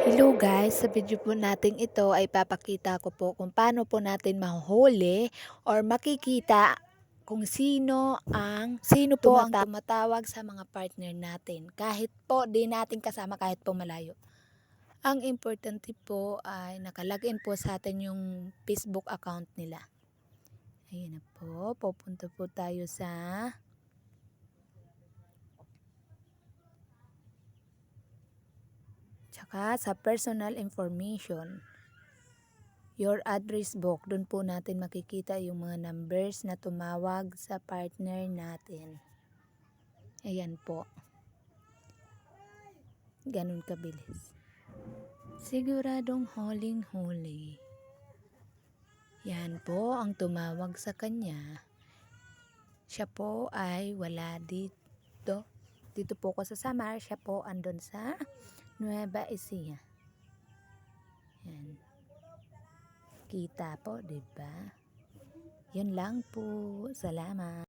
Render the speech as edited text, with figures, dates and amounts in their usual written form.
Hello guys, sa video po natin ito ay papakita ko po kung paano po natin mahuhuli or makikita kung sino po ang tumatawag sa mga partner natin kahit po di natin kasama kahit po malayo. Ang importante po ay nakalagin po sa atin yung Facebook account nila. Ayan na po, pupunta po tayo sa personal information. Your address book, doon po natin makikita yung mga numbers na tumawag sa partner natin. Ayan po. Ganun kabilis. Siguradong huling-huli. Yan po ang tumawag sa kanya. Siya po ay wala dito. Dito po ko sa Samar, siya po andun sa Nueva Ecija. Yan. Kita po, 'di ba? Yun lang po. Salamat.